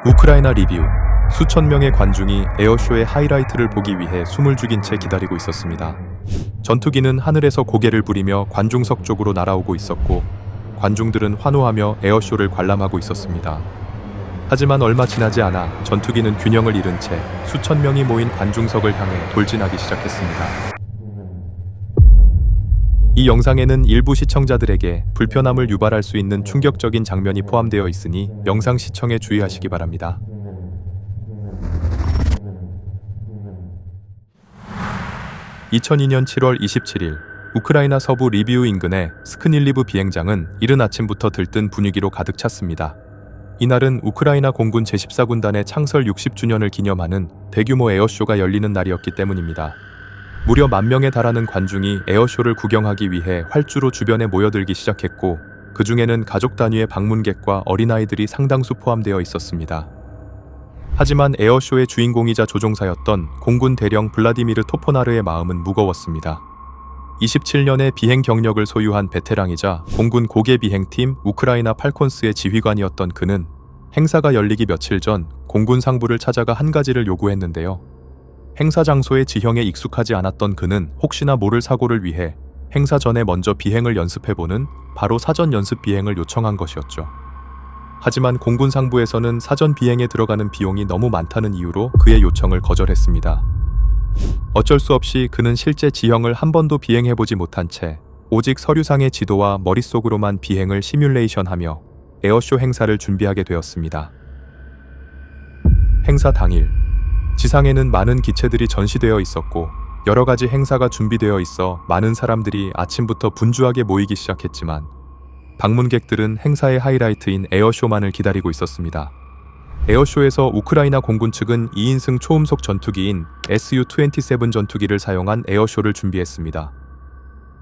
우크라이나 리비우. 수천 명의 관중이 에어쇼의 하이라이트를 보기 위해 숨을 죽인 채 기다리고 있었습니다. 전투기는 하늘에서 고개를 부리며 관중석 쪽으로 날아오고 있었고, 관중들은 환호하며 에어쇼를 관람하고 있었습니다. 하지만 얼마 지나지 않아 전투기는 균형을 잃은 채 수천 명이 모인 관중석을 향해 돌진하기 시작했습니다. 이 영상에는 일부 시청자들에게 불편함을 유발할 수 있는 충격적인 장면이 포함되어 있으니 영상 시청에 주의하시기 바랍니다. (2002년 7월 27일) 우크라이나 서부 리비우 인근의 스크닐리브 비행장은 이른 아침부터 들뜬 분위기로 가득 찼습니다. 이날은 우크라이나 공군 제14군단의 창설 60주년을 기념하는 대규모 에어쇼가 열리는 날이었기 때문입니다. 무려 10,000명에 달하는 관중이 에어쇼를 구경하기 위해 활주로 주변에 모여들기 시작했고, 그 중에는 가족 단위의 방문객과 어린아이들이 상당수 포함되어 있었습니다. 하지만 에어쇼의 주인공이자 조종사였던 공군 대령 블라디미르 토포나르의 마음은 무거웠습니다. 27년의 비행 경력을 소유한 베테랑이자 공군 고개 비행팀 우크라이나 팔콘스의 지휘관이었던 그는 행사가 열리기 며칠 전 공군 상부를 찾아가 한 가지를 요구했는데요. 행사 장소의 지형에 익숙하지 않았던 그는 혹시나 모를 사고를 위해 행사 전에 먼저 비행을 연습해보는 바로 사전 연습 비행을 요청한 것이었죠. 하지만 공군 상부에서는 사전 비행에 들어가는 비용이 너무 많다는 이유로 그의 요청을 거절했습니다. 어쩔 수 없이 그는 실제 지형을 한 번도 비행해보지 못한 채 오직 서류상의 지도와 머릿속으로만 비행을 시뮬레이션하며 에어쇼 행사를 준비하게 되었습니다. 행사 당일, 지상에는 많은 기체들이 전시되어 있었고 여러 가지 행사가 준비되어 있어 많은 사람들이 아침부터 분주하게 모이기 시작했지만 방문객들은 행사의 하이라이트인 에어쇼만을 기다리고 있었습니다. 에어쇼에서 우크라이나 공군 측은 2인승 초음속 전투기인 Su-27 전투기를 사용한 에어쇼를 준비했습니다.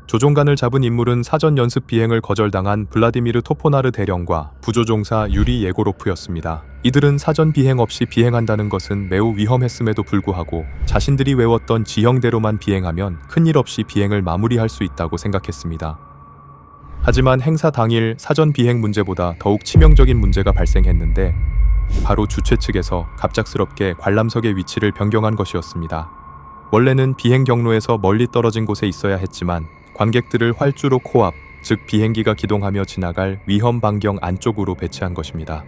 조종관을 잡은 인물은 사전 연습 비행을 거절당한 블라디미르 토포나르 대령과 부조종사 유리 예고로프였습니다. 이들은 사전 비행 없이 비행한다는 것은 매우 위험했음에도 불구하고 자신들이 외웠던 지형대로만 비행하면 큰일 없이 비행을 마무리할 수 있다고 생각했습니다. 하지만 행사 당일 사전 비행 문제보다 더욱 치명적인 문제가 발생했는데 바로 주최 측에서 갑작스럽게 관람석의 위치를 변경한 것이었습니다. 원래는 비행 경로에서 멀리 떨어진 곳에 있어야 했지만 관객들을 활주로 코앞, 즉 비행기가 기동하며 지나갈 위험 반경 안쪽으로 배치한 것입니다.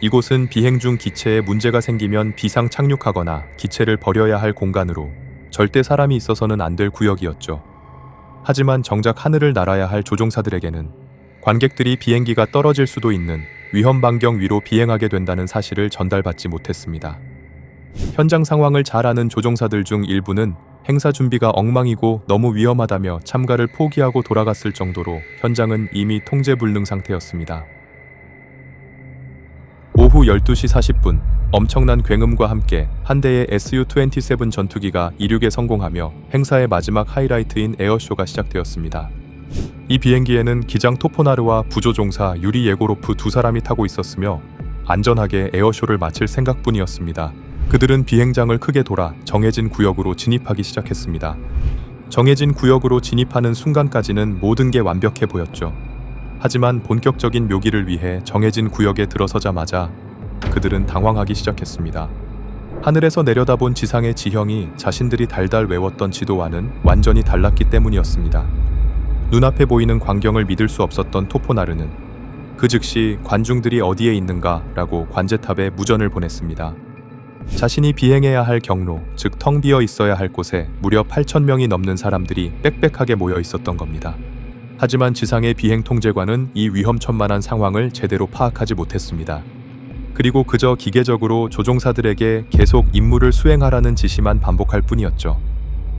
이곳은 비행 중 기체에 문제가 생기면 비상 착륙하거나 기체를 버려야 할 공간으로 절대 사람이 있어서는 안 될 구역이었죠. 하지만 정작 하늘을 날아야 할 조종사들에게는 관객들이 비행기가 떨어질 수도 있는 위험 반경 위로 비행하게 된다는 사실을 전달받지 못했습니다. 현장 상황을 잘 아는 조종사들 중 일부는 행사 준비가 엉망이고 너무 위험하다며 참가를 포기하고 돌아갔을 정도로 현장은 이미 통제불능 상태였습니다. 오후 12시 40분, 엄청난 굉음과 함께 한 대의 Su-27 전투기가 이륙에 성공하며 행사의 마지막 하이라이트인 에어쇼가 시작되었습니다. 이 비행기에는 기장 토포나르와 부조종사 유리 예고로프 두 사람이 타고 있었으며 안전하게 에어쇼를 마칠 생각뿐이었습니다. 그들은 비행장을 크게 돌아 정해진 구역으로 진입하기 시작했습니다. 정해진 구역으로 진입하는 순간까지는 모든 게 완벽해 보였죠. 하지만 본격적인 묘기를 위해 정해진 구역에 들어서자마자 그들은 당황하기 시작했습니다. 하늘에서 내려다본 지상의 지형이 자신들이 달달 외웠던 지도와는 완전히 달랐기 때문이었습니다. 눈앞에 보이는 광경을 믿을 수 없었던 토포나르는 그 즉시 관중들이 어디에 있는가 라고 관제탑에 무전을 보냈습니다. 자신이 비행해야 할 경로, 즉 텅 비어 있어야 할 곳에 무려 8,000명이 넘는 사람들이 빽빽하게 모여 있었던 겁니다. 하지만 지상의 비행 통제관은 이 위험천만한 상황을 제대로 파악하지 못했습니다. 그리고 그저 기계적으로 조종사들에게 계속 임무를 수행하라는 지시만 반복할 뿐이었죠.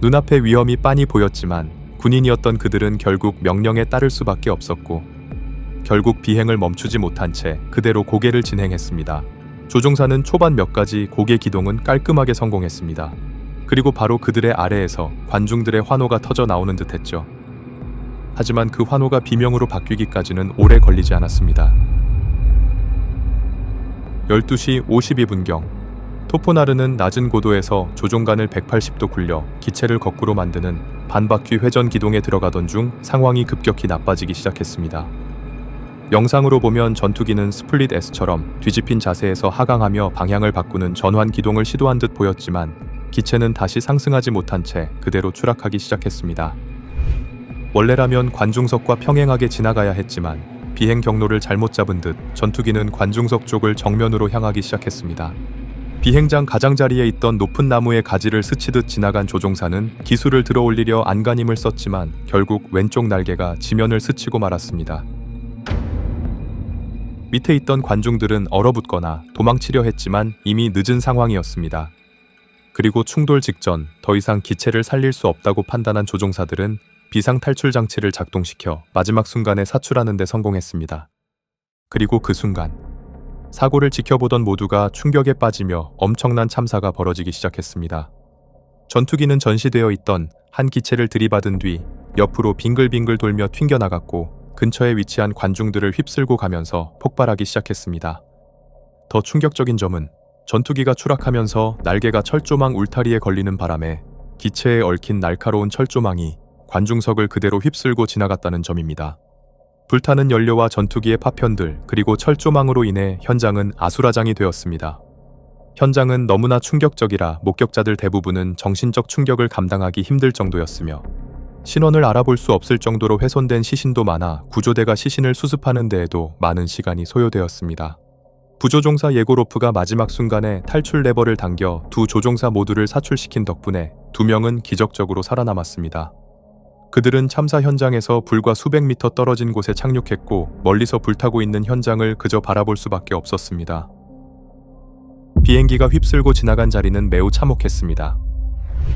눈앞에 위험이 빤히 보였지만 군인이었던 그들은 결국 명령에 따를 수밖에 없었고 결국 비행을 멈추지 못한 채 그대로 고개를 진행했습니다. 조종사는 초반 몇 가지 고개 기동은 깔끔하게 성공했습니다. 그리고 바로 그들의 아래에서 관중들의 환호가 터져 나오는 듯했죠. 하지만 그 환호가 비명으로 바뀌기까지는 오래 걸리지 않았습니다. 12시 52분경 토포나르는 낮은 고도에서 조종관을 180도 굴려 기체를 거꾸로 만드는 반바퀴 회전 기동에 들어가던 중 상황이 급격히 나빠지기 시작했습니다. 영상으로 보면 전투기는 스플릿 S처럼 뒤집힌 자세에서 하강하며 방향을 바꾸는 전환 기동을 시도한 듯 보였지만 기체는 다시 상승하지 못한 채 그대로 추락하기 시작했습니다. 원래라면 관중석과 평행하게 지나가야 했지만 비행 경로를 잘못 잡은 듯 전투기는 관중석 쪽을 정면으로 향하기 시작했습니다. 비행장 가장자리에 있던 높은 나무의 가지를 스치듯 지나간 조종사는 기술을 들어올리려 안간힘을 썼지만 결국 왼쪽 날개가 지면을 스치고 말았습니다. 밑에 있던 관중들은 얼어붙거나 도망치려 했지만 이미 늦은 상황이었습니다. 그리고 충돌 직전 더 이상 기체를 살릴 수 없다고 판단한 조종사들은 비상탈출 장치를 작동시켜 마지막 순간에 사출하는 데 성공했습니다. 그리고 그 순간 사고를 지켜보던 모두가 충격에 빠지며 엄청난 참사가 벌어지기 시작했습니다. 전투기는 전시되어 있던 한 기체를 들이받은 뒤 옆으로 빙글빙글 돌며 튕겨나갔고 근처에 위치한 관중들을 휩쓸고 가면서 폭발하기 시작했습니다. 더 충격적인 점은 전투기가 추락하면서 날개가 철조망 울타리에 걸리는 바람에 기체에 얽힌 날카로운 철조망이 관중석을 그대로 휩쓸고 지나갔다는 점입니다. 불타는 연료와 전투기의 파편들 그리고 철조망으로 인해 현장은 아수라장이 되었습니다. 현장은 너무나 충격적이라 목격자들 대부분은 정신적 충격을 감당하기 힘들 정도였으며 신원을 알아볼 수 없을 정도로 훼손된 시신도 많아 구조대가 시신을 수습하는 데에도 많은 시간이 소요되었습니다. 부조종사 예고로프가 마지막 순간에 탈출 레버를 당겨 두 조종사 모두를 사출시킨 덕분에 2명은 기적적으로 살아남았습니다. 그들은 참사 현장에서 불과 수백 미터 떨어진 곳에 착륙했고 멀리서 불타고 있는 현장을 그저 바라볼 수밖에 없었습니다. 비행기가 휩쓸고 지나간 자리는 매우 참혹했습니다.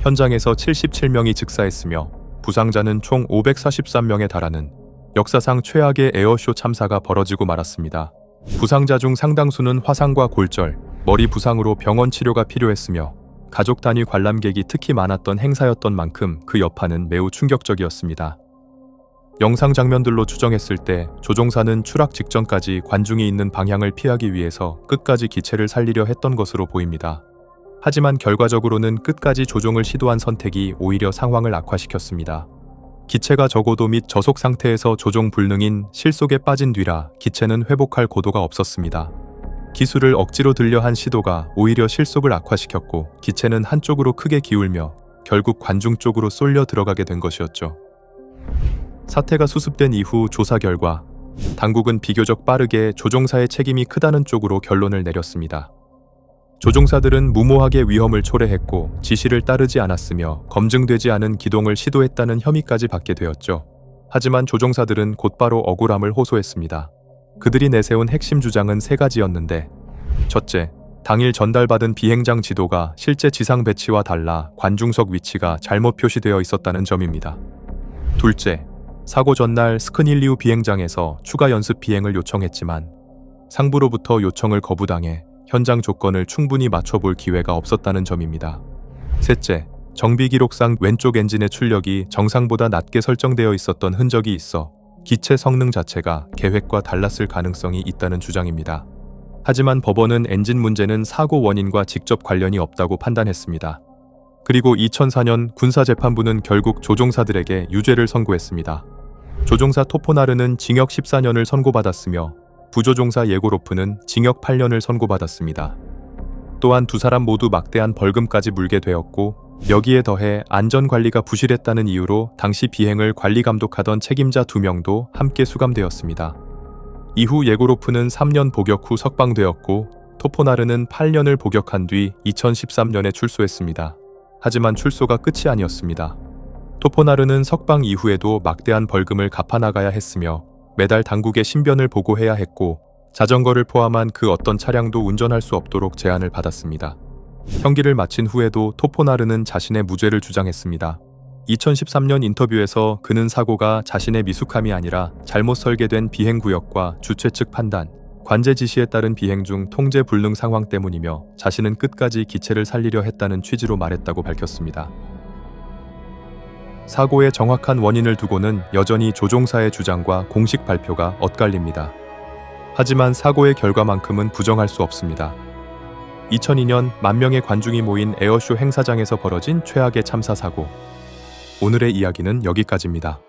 현장에서 77명이 즉사했으며 부상자는 총 543명에 달하는 역사상 최악의 에어쇼 참사가 벌어지고 말았습니다. 부상자 중 상당수는 화상과 골절, 머리 부상으로 병원 치료가 필요했으며 가족 단위 관람객이 특히 많았던 행사였던 만큼 그 여파는 매우 충격적이었습니다. 영상 장면들로 추정했을 때 조종사는 추락 직전까지 관중이 있는 방향을 피하기 위해서 끝까지 기체를 살리려 했던 것으로 보입니다. 하지만 결과적으로는 끝까지 조종을 시도한 선택이 오히려 상황을 악화시켰습니다. 기체가 저고도 및 저속 상태에서 조종 불능인 실속에 빠진 뒤라 기체는 회복할 고도가 없었습니다. 기술을 억지로 들려 한 시도가 오히려 실속을 악화시켰고 기체는 한쪽으로 크게 기울며 결국 관중 쪽으로 쏠려 들어가게 된 것이었죠. 사태가 수습된 이후 조사 결과 당국은 비교적 빠르게 조종사의 책임이 크다는 쪽으로 결론을 내렸습니다. 조종사들은 무모하게 위험을 초래했고 지시를 따르지 않았으며 검증되지 않은 기동을 시도했다는 혐의까지 받게 되었죠. 하지만 조종사들은 곧바로 억울함을 호소했습니다. 그들이 내세운 핵심 주장은 3가지였는데 첫째, 당일 전달받은 비행장 지도가 실제 지상 배치와 달라 관중석 위치가 잘못 표시되어 있었다는 점입니다. 둘째, 사고 전날 스크닐리우 비행장에서 추가 연습 비행을 요청했지만 상부로부터 요청을 거부당해 현장 조건을 충분히 맞춰볼 기회가 없었다는 점입니다. 셋째, 정비 기록상 왼쪽 엔진의 출력이 정상보다 낮게 설정되어 있었던 흔적이 있어 기체 성능 자체가 계획과 달랐을 가능성이 있다는 주장입니다. 하지만 법원은 엔진 문제는 사고 원인과 직접 관련이 없다고 판단했습니다. 그리고 2004년 군사재판부는 결국 조종사들에게 유죄를 선고했습니다. 조종사 토포나르는 징역 14년을 선고받았으며 부조종사 예고로프는 징역 8년을 선고받았습니다. 또한 두 사람 모두 막대한 벌금까지 물게 되었고 여기에 더해 안전관리가 부실했다는 이유로 당시 비행을 관리 감독하던 책임자 2명도 함께 수감되었습니다. 이후 예고로프는 3년 복역 후 석방되었고 토포나르는 8년을 복역한 뒤 2013년에 출소했습니다. 하지만 출소가 끝이 아니었습니다. 토포나르는 석방 이후에도 막대한 벌금을 갚아나가야 했으며 매달 당국의 신변을 보고해야 했고 자전거를 포함한 그 어떤 차량도 운전할 수 없도록 제한을 받았습니다. 형기를 마친 후에도 토포나르는 자신의 무죄를 주장했습니다. 2013년 인터뷰에서 그는 사고가 자신의 미숙함이 아니라 잘못 설계된 비행구역과 주최 측 판단, 관제 지시에 따른 비행 중 통제 불능 상황 때문이며 자신은 끝까지 기체를 살리려 했다는 취지로 말했다고 밝혔습니다. 사고의 정확한 원인을 두고는 여전히 조종사의 주장과 공식 발표가 엇갈립니다. 하지만 사고의 결과만큼은 부정할 수 없습니다. 2002년 10,000명의 관중이 모인 에어쇼 행사장에서 벌어진 최악의 참사 사고. 오늘의 이야기는 여기까지입니다.